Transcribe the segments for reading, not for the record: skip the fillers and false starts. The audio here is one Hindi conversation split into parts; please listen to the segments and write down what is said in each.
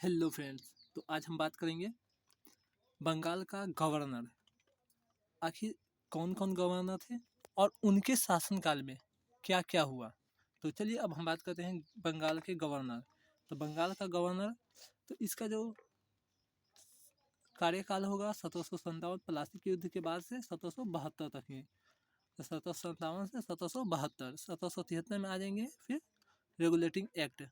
हेलो फ्रेंड्स, तो आज हम बात करेंगे बंगाल का गवर्नर। आखिर कौन कौन गवर्नर थे और उनके शासनकाल में क्या क्या हुआ। तो चलिए अब हम बात करते हैं बंगाल के गवर्नर। तो बंगाल का गवर्नर, तो इसका जो कार्यकाल होगा 1757 प्लासी के युद्ध के बाद से 1772 तक ही। तो 1757 से 1772, 1773 में आ जाएंगे फिर रेगुलेटिंग एक्ट,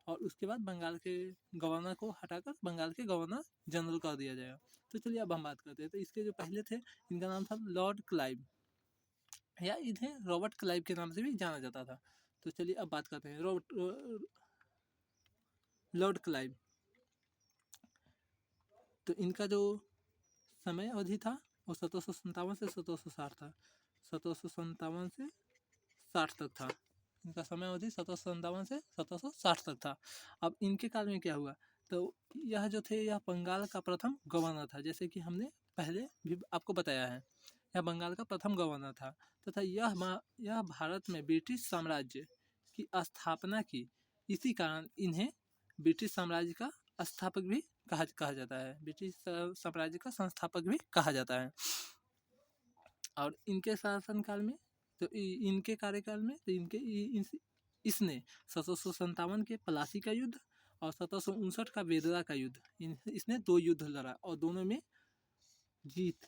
और उसके बाद बंगाल के गवर्नर को हटाकर बंगाल के गवर्नर जनरल कर दिया जाएगा। तो चलिए अब हम बात करते हैं। तो इसके जो पहले थे, इनका नाम था लॉर्ड क्लाइव, या इन्हें रॉबर्ट क्लाइव के नाम से भी जाना जाता था। तो चलिए अब बात करते हैं लॉर्ड क्लाइव। तो इनका जो समय अवधि था वो 1757 से 1760 था। 1757 से 60 तक था इनका समय अवधि, 1757 से 1760 तक था। अब इनके काल में क्या हुआ, तो यह जो थे यह बंगाल का प्रथम गवर्नर था, जैसे कि हमने पहले भी आपको बताया है। यह बंगाल का प्रथम गवर्नर था तथा यह भारत में ब्रिटिश साम्राज्य की स्थापना की। इसी कारण इन्हें ब्रिटिश साम्राज्य का स्थापक भी कहा जाता है, ब्रिटिश साम्राज्य का संस्थापक भी कहा जाता है। और इनके शासनकाल में, तो इनके कार्यकाल में, तो इसने 1757 के प्लासी का युद्ध और 1759 का बेदरा का युद्ध, इसने 2 युद्ध लड़ा और दोनों में जीत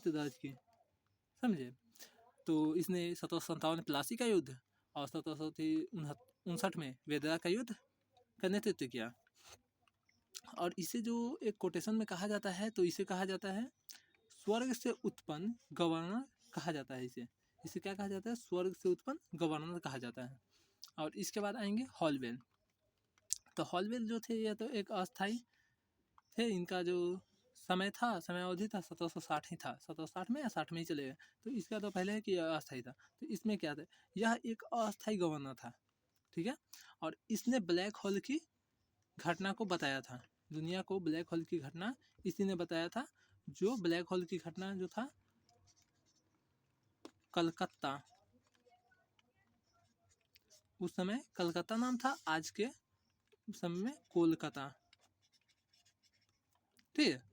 दर्ज की, समझे। तो इसने 1757 प्लासी का युद्ध और 1759 में बेदरा का युद्ध का नेतृत्व किया। और इसे जो एक कोटेशन में कहा जाता है, तो इसे कहा जाता है स्वर्ग से उत्पन्न गवर्नर कहा जाता है। इसे क्या कहा जाता है, स्वर्ग से उत्पन्न गवर्नर कहा जाता है। और इसके बाद आएंगे हॉलवेल। तो हॉलवेल जो थे ये तो एक अस्थाई थे। इनका जो समय अवधि था 1760 ही था, 1760 में या 60 में ही चले गए। तो इसका तो पहले है कि अस्थाई था। तो इसमें क्या था, यह एक अस्थाई गवर्नर था, ठीक है। और इसने ब्लैक होल की घटना को बताया था, दुनिया को ब्लैक होल की घटना इसी ने बताया था। जो ब्लैक होल की घटना जो था कलकत्ता, उस समय कलकत्ता नाम था, आज के समय में कोलकाता, ठीक है।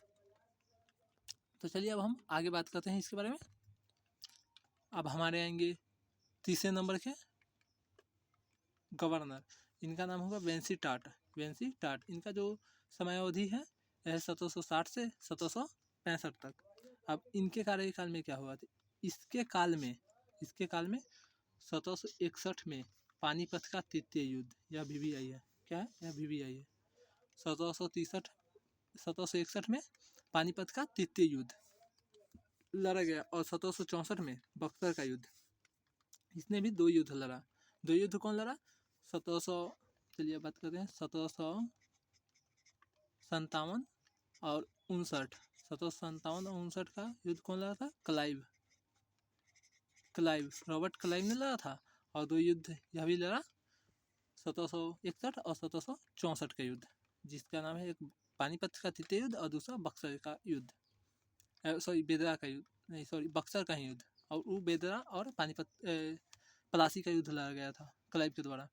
तो चलिए अब हम आगे बात करते हैं इसके बारे में। अब हमारे आएंगे तीसरे नंबर के गवर्नर। इनका नाम होगा वेंसी टाट। इनका जो समय अवधि है यह 1760 से 1765 तक। अब इनके कार्यकाल में क्या हुआ था, इसके काल में 1761 में पानीपत का तृतीय युद्ध, यह अभी भी आई है, क्या है, यह अभी भी आई है। 1761 में पानीपत का तृतीय युद्ध लड़ा गया और 1764 में बक्सर का युद्ध, इसने भी 2 युद्ध लड़ा। 2 युद्ध कौन लड़ा, 1700, चलिए बात करते हैं 1757 और 59। 1757 और 59 का युद्ध कौन लड़ा था, रॉबर्ट क्लाइव ने लड़ा था। और 2 युद्ध यह भी लड़ा 1761 और 1764 का युद्ध, जिसका नाम है एक पानीपत का तृतीय युद्ध और दूसरा बक्सर का युद्ध, बेदरा का युद्ध, नहीं बक्सर का ही युद्ध। और वो बेदरा और पानीपत प्लासी का युद्ध लड़ा गया था क्लाइव के द्वारा।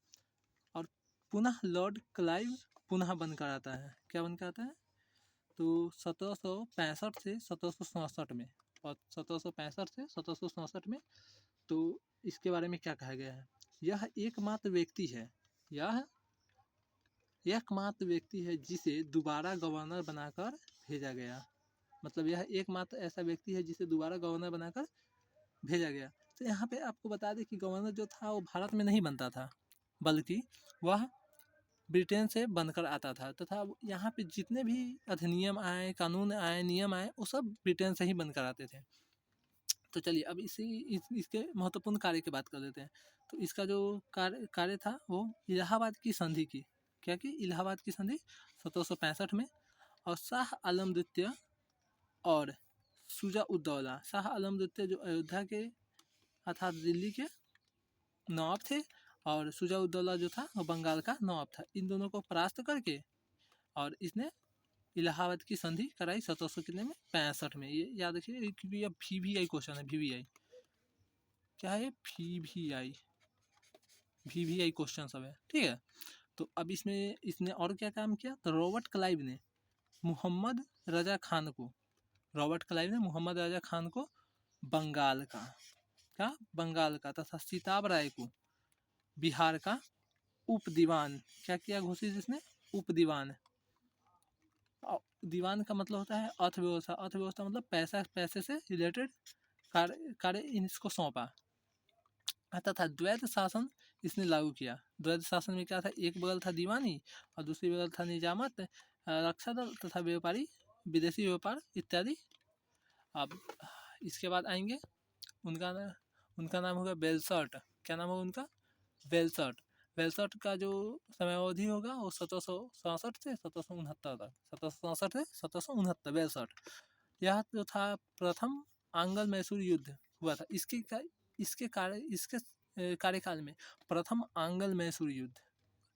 और पुनः लॉर्ड क्लाइव पुनः बनकर आता है, क्या बनकर आता है, तो 1765 से 1767 में, और 1765 से 1767 में। तो इसके बारे में क्या कहा गया है, यह एकमात्र व्यक्ति है जिसे दोबारा गवर्नर बनाकर भेजा गया। मतलब यह एकमात्र ऐसा व्यक्ति है जिसे दोबारा गवर्नर बनाकर भेजा गया। तो यहाँ पे आपको बता दें कि गवर्नर जो था वो भारत में नहीं बनता था, बल्कि वह ब्रिटेन से बनकर आता था, तथा यहाँ पे जितने भी अधिनियम आए, कानून आए, नियम आए, वो सब ब्रिटेन से ही बनकर आते थे। तो चलिए अब इसके महत्वपूर्ण कार्य की बात कर लेते हैं। तो इसका जो कार्य था वो इलाहाबाद की संधि की, क्या की, इलाहाबाद की संधि 1765 में। और शाह आलम द्वितीय और शुजा उद्दौला, शाह आलम द्वितीय जो अयोध्या के अर्थात दिल्ली के नवाब थे, और शुजा उद्दौला जो था वो बंगाल का नवाब था। इन दोनों को परास्त करके और इसने इलाहाबाद की संधि कराई 1700 कितने में, 65 में। ये याद रखिए क्योंकि यह VVI क्वेश्चन है, VVI क्या है, VVI क्वेश्चन सब है, ठीक है। तो अब इसमें इसने और क्या काम किया, तो रॉबर्ट क्लाइव ने मोहम्मद रजा खान को, रॉबर्ट क्लाइव ने मोहम्मद रजा खान को बंगाल का तथा सीताब राय को बिहार का उप दीवान क्या किया घोषित इसने, उप दीवान। दीवान का मतलब होता है अर्थव्यवस्था, अर्थव्यवस्था मतलब पैसा, पैसे से रिलेटेड कार्य इसको सौंपा तथा द्वैत शासन इसने लागू किया। द्वैत शासन में क्या था, एक बगल था दीवानी और दूसरी बगल था निजामत, रक्षा दल तथा व्यापारी, विदेशी व्यापार इत्यादि। अब इसके बाद आएंगे उनका नाम होगा बेलसर्ट। क्या नाम होगा उनका, बेलसर्ट। बेलसर्ट का जो समयावधि होगा वो 1767 से 1769 तक, 1767 से 1769 बेलसर्ट। यह जो था प्रथम आंग्ल मैसूर युद्ध हुआ था। इसके कार्यकाल में प्रथम आंग्ल मैसूर युद्ध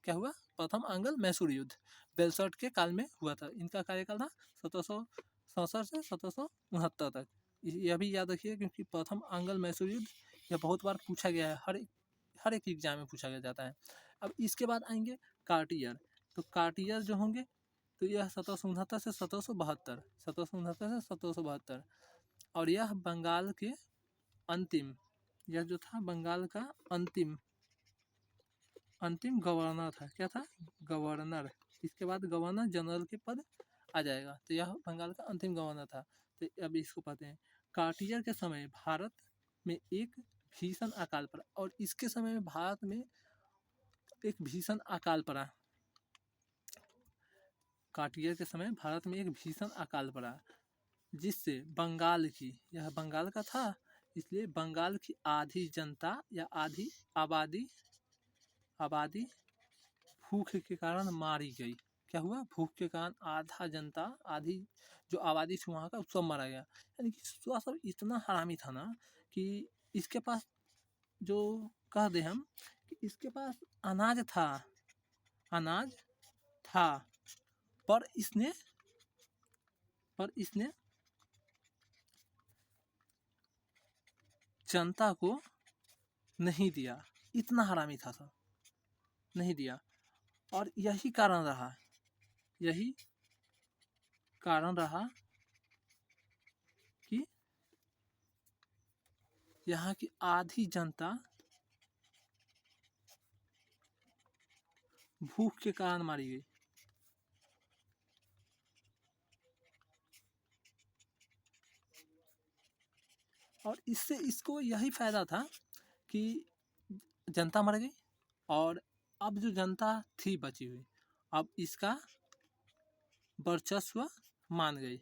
क्या हुआ, प्रथम आंग्ल मैसूर युद्ध बेलसर्ट के काल में हुआ था। इनका कार्यकाल था 1767 से 1769 तक। यह भी याद रखिए क्योंकि प्रथम आंग्ल मैसूर युद्ध यह बहुत बार पूछा गया है, हर एक एग्जाम में पूछा जाता है। अब इसके बाद आएंगे कार्टियर। तो कार्टियर जो होंगे तो यह 1769 से 1772, 1769 से 1772, और यह बंगाल के अंतिम, यह जो था बंगाल का अंतिम गवर्नर था। क्या था, गवर्नर। इसके बाद गवर्नर जनरल के पद आ जाएगा, तो यह बंगाल का अंतिम गवर्नर था। तो अब इसको पढ़ते हैं। कार्टियर के समय भारत में एक भीषण अकाल पड़ा, और इसके समय में भारत में एक भीषण अकाल पड़ा। कार्टियर के समय भारत में एक भीषण अकाल पड़ा जिससे बंगाल की, यह बंगाल का था इसलिए बंगाल की आधी जनता या आधी आबादी भूख के कारण मारी गई। क्या हुआ, भूख के कारण आधा जनता, आधी जो आबादी थी वहाँ का सब मारा गया। यानी कि सब इतना हरामी था ना कि इसके पास जो कह दे हम कि इसके पास अनाज था पर इसने जनता को नहीं दिया। इतना हरामी था सब, नहीं दिया। और यही कारण रहा कि यहाँ की आधी जनता भूख के कारण मारी गई। और इससे इसको यही फायदा था कि जनता मर गई और अब जो जनता थी बची हुई अब इसका वर्चस्व मान गई।